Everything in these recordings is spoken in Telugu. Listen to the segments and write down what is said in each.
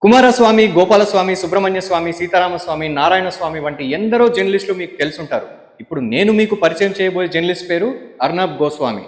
కుమారస్వామి, గోపాలస్వామి, సుబ్రహ్మణ్య స్వామి, సీతారామస్వామి, నారాయణ స్వామి వంటి ఎందరో జర్నలిస్టులు మీకు తెలుసుంటారు. ఇప్పుడు నేను మీకు పరిచయం చేయబోయే జర్నలిస్ట్ పేరు Arnab Goswami.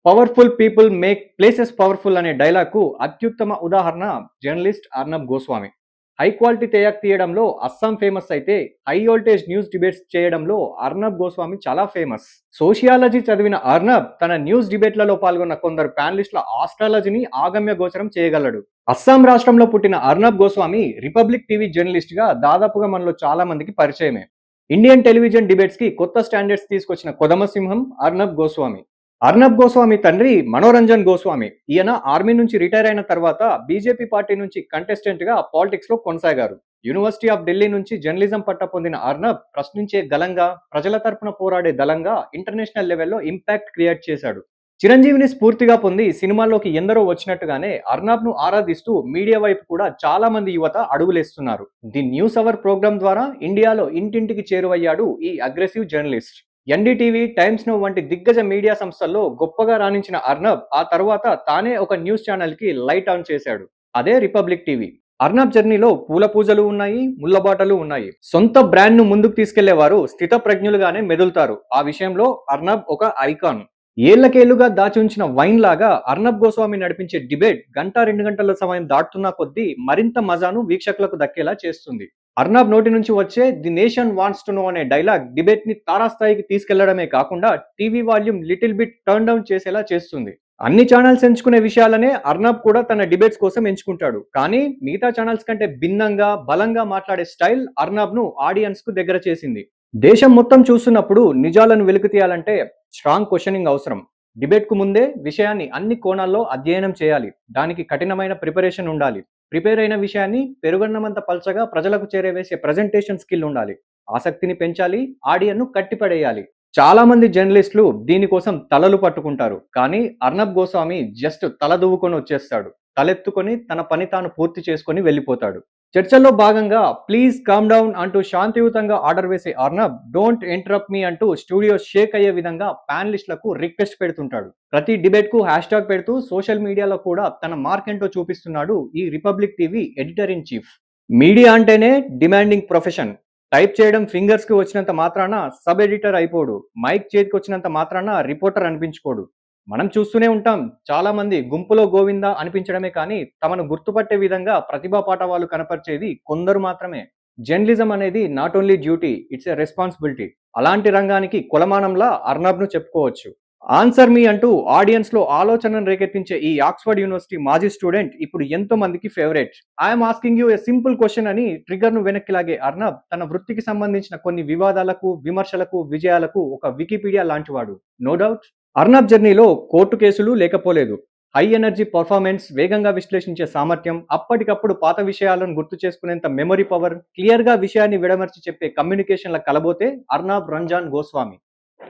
Powerful people make places powerful అనే డైలాగ్కు అత్యుత్తమ ఉదాహరణ journalist Arnab Goswami. High quality తీయడంలో అస్సాం ఫేమస్ అయితే హై వోల్టేజ్ న్యూస్ డిబేట్స్ చేయడంలో అర్నబ్ గోస్వామి చాలా ఫేమస్. సోషియాలజీ చదివిన అర్నబ్ తన న్యూస్ డిబేట్లలో పాల్గొన్న కొందరు ప్యానలిస్టుల ఆస్ట్రాలజీని ఆగమ్య గోచరం చేయగలడు. అస్సాం రాష్ట్రంలో పుట్టిన Arnab Goswami republic TV journalist గా దాదాపుగా మనలో చాలా మందికి పరిచయమే. ఇండియన్ టెలివిజన్ డిబేట్స్ కి కొత్త స్టాండర్డ్స్ తీసుకొచ్చిన కొదమ సింహం అర్నబ్ గోస్వామి. అర్నబ్ గోస్వామి తండ్రి మనోరంజన్ గోస్వామి. ఈయన ఆర్మీ నుంచి రిటైర్ అయిన తర్వాత బీజేపీ పార్టీ నుంచి కంటెస్టెంట్ గా పాలిటిక్స్ లో కొనసాగారు. యూనివర్సిటీ ఆఫ్ ఢిల్లీ నుంచి జర్నలిజం పట్ట పొందిన అర్నబ్ ప్రశ్నించే గలంగా, ప్రజల తరపున పోరాడే దళంగా ఇంటర్నేషనల్ లెవెల్లో ఇంపాక్ట్ క్రియేట్ చేశాడు. చిరంజీవిని స్ఫూర్తిగా పొంది సినిమాల్లోకి ఎందరో వచ్చినట్టుగానే అర్నబ్ ను ఆరాధిస్తూ మీడియా వైపు కూడా చాలా మంది యువత అడుగులేస్తున్నారు. ది న్యూస్ అవర్ ప్రోగ్రామ్ ద్వారా ఇండియాలో ఇంటింటికి చేరువయ్యాడు ఈ aggressive journalist. NDTV, times now వంటి దిగ్గజ మీడియా సంస్థల్లో గొప్పగా రాణించిన అర్నబ్ ఆ తర్వాత తానే ఒక న్యూస్ ఛానల్ కి లైట్ ఆన్ చేశాడు. అదే రిపబ్లిక్ టీవీ. అర్నబ్ జర్నీలో పూల పూజలు ఉన్నాయి, ముళ్ళబాటలు ఉన్నాయి. సొంత బ్రాండ్ ను ముందుకు తీసుకెళ్లేవారు స్థిత ప్రజ్ఞులుగానే మెదులుతారు. ఆ విషయంలో అర్నబ్ ఒక ఐకాన్. ఏళ్లకేళ్లుగా దాచి ఉంచిన వైన్ లాగా అర్నబ్ గోస్వామి నడిపించే డిబేట్ గంట 2 గంటల సమయం దాటుతున్న కొద్దీ మరింత మజాను వీక్షకులకు దక్కేలా చేస్తుంది. అర్నబ్ నోటి నుంచి వచ్చే the nation wants to know అనే డైలాగ్ డిబేట్ ని తారాస్థాయికి తీసుకెళ్లడమే కాకుండా TV volume little bit turn down చేసేలా చేస్తుంది. అన్ని ఛానల్స్ ఎంచుకునే విషయాలనే అర్నబ్ కూడా తన డిబేట్స్ కోసం ఎంచుకుంటాడు. కానీ మిగతా ఛానల్స్ కంటే భిన్నంగా, బలంగా మాట్లాడే స్టైల్ అర్నబ్ ను ఆడియన్స్ కు దగ్గర చేసింది. దేశం మొత్తం చూస్తున్నప్పుడు నిజాలను వెలికి తీయాలంటే స్ట్రాంగ్ క్వశ్చనింగ్ అవసరం. డిబేట్ కు ముందే విషయాన్ని అన్ని కోణాల్లో అధ్యయనం చేయాలి. దానికి కఠినమైన ప్రిపరేషన్ ఉండాలి. ప్రిపేర్ అయిన విషయాన్ని పెరుగన్నమంత పల్చగా ప్రజలకు చేరవేసే ప్రజెంటేషన్ స్కిల్ ఉండాలి. ఆసక్తిని పెంచాలి, ఆడియన్ను కట్టిపడేయాలి. చాలా మంది జర్నలిస్టులు దీనికోసం తలలు పట్టుకుంటారు. కానీ అర్నబ్ గోస్వామి జస్ట్ తల దువ్వుకొని వచ్చేస్తాడు. తలెత్తుకొని తన పని తాను పూర్తి చేసుకొని వెళ్ళిపోతాడు. చర్చల్లో భాగంగా ప్లీజ్ కామ్ డౌన్ అంటూ శాంతియుతంగా ఆర్డర్ వేసే అర్నబ్ డోంట్ ఇంటరప్ట్ మీ అంటూ స్టూడియో షేక్ అయ్యే విధంగా ప్యానలిస్టులకు రిక్వెస్ట్ పెడుతుంటాడు. ప్రతి డిబేట్ కు హ్యాష్ ట్యాగ్ పెడుతూ సోషల్ మీడియాలో కూడా తన మార్క్ ఏంటో చూపిస్తున్నాడు ఈ republic TV editor in chief. Media అంటేనే డిమాండింగ్ ప్రొఫెషన్. టైప్ చేయడం ఫింగర్స్ కి వచ్చినంత మాత్రాన సబ్ ఎడిటర్ అయిపోడు. మైక్ చేతికి వచ్చినంత మాత్రాన రిపోర్టర్ అనిపించుకోడు. మనం చూస్తూనే ఉంటాం, చాలా మంది గుంపులో గోవిందా అనిపించడమే కానీ తమను గుర్తుపట్టే విధంగా ప్రతిభా పాఠవాలు కనపరిచేది కొందరు మాత్రమే. జర్నలిజం అనేది not only duty, it's a responsibility. అలాంటి రంగానికి కొలమానంలా అర్నబ్ ను చెప్పుకోవచ్చు. ఆన్సర్ మీ అంటూ ఆడియన్స్ లో ఆలోచనను రేకెత్తించే ఈ ఆక్స్ఫర్డ్ యూనివర్సిటీ మాజీ స్టూడెంట్ ఇప్పుడు ఎంతో మందికి favourite. I'm asking you A simple question అని ట్రిగ్గర్ ను వెనక్కి లాగే అర్నబ్ తన వృత్తికి సంబంధించిన కొన్ని వివాదాలకు, విమర్శలకు, విజయాలకు ఒక వికీపీడియా లాంటివాడు. No doubt. అర్నబ్ జర్నీలో కోర్టు కేసులు లేకపోలేదు. హై ఎనర్జీ పర్ఫార్మెన్స్, వేగంగా విశ్లేషించే సామర్థ్యం, అప్పటికప్పుడు పాత విషయాలను గుర్తు చేసుకునేంత మెమరీ పవర్, క్లియర్ గా విషయాన్ని విడమర్చి చెప్పే కమ్యూనికేషన్ల కలబోతే అర్నబ్ రంజాన్ గోస్వామి.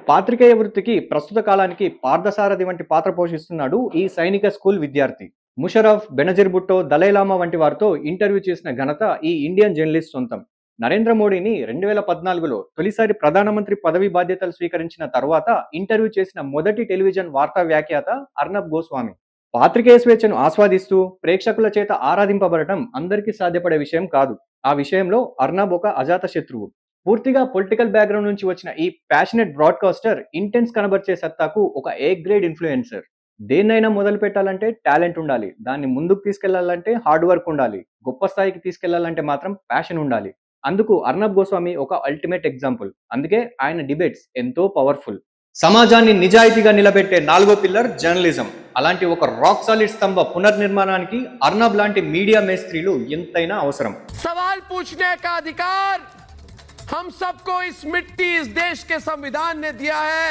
పాత్రికేయ వృత్తికి ప్రస్తుత కాలానికి పార్థసారథి వంటి పాత్ర పోషిస్తున్నాడు ఈ సైనిక స్కూల్ విద్యార్థి. ముషరఫ్, బెనజీర్ భుట్టో, దలైలామా వంటి వారితో ఇంటర్వ్యూ చేసిన ఘనత ఈ ఇండియన్ జర్నలిస్ట్ సొంతం. నరేంద్ర మోడీని 2014లో తొలిసారి ప్రధానమంత్రి పదవి బాధ్యతలు స్వీకరించిన తర్వాత ఇంటర్వ్యూ చేసిన మొదటి టెలివిజన్ వార్తా వ్యాఖ్యాత అర్నబ్ గోస్వామి. పాత్రికేయ స్వేచ్ఛను ఆస్వాదిస్తూ ప్రేక్షకుల చేత ఆరాధింపబడటం అందరికీ సాధ్యపడే విషయం కాదు. ఆ విషయంలో అర్నబ్ ఒక అజాత శత్రువు. పూర్తిగా పొలిటికల్ బ్యాక్గ్రౌండ్ నుంచి వచ్చిన ఈ ప్యాషనెట్ బ్రాడ్కాస్టర్ ఇంటెన్స్ కనబర్చే సత్తాకు ఒక ఏ గ్రేడ్ ఇన్ఫ్లుయెన్సర్. దేన్నైనా మొదలు పెట్టాలంటే టాలెంట్ ఉండాలి. దాన్ని ముందుకు తీసుకెళ్లాలంటే హార్డ్ వర్క్ ఉండాలి. గొప్ప స్థాయికి తీసుకెళ్లాలంటే మాత్రం ప్యాషన్ ఉండాలి. అందుకు అర్నబ్ గోస్వామి ఒక అల్టిమేట్ ఎగ్జాంపుల్. అందుకే ఆయన డిబేట్స్ ఎంతో పవర్ఫుల్. సమాజాన్ని నిజాయితీగా నిలబెట్టే 4వ పిల్లర్ జర్నలిజం. అలాంటి ఒక రాక్ సాలిడ్ స్తంభ పునర్నిర్మాణానికి అర్నబ్ లాంటి మీడియా మేస్త్రీలు ఎంతైనా అవసరం. सवाल पूछने का अधिकार हम सबको इस मिट्टी, इस देश के संविधान ने दिया है।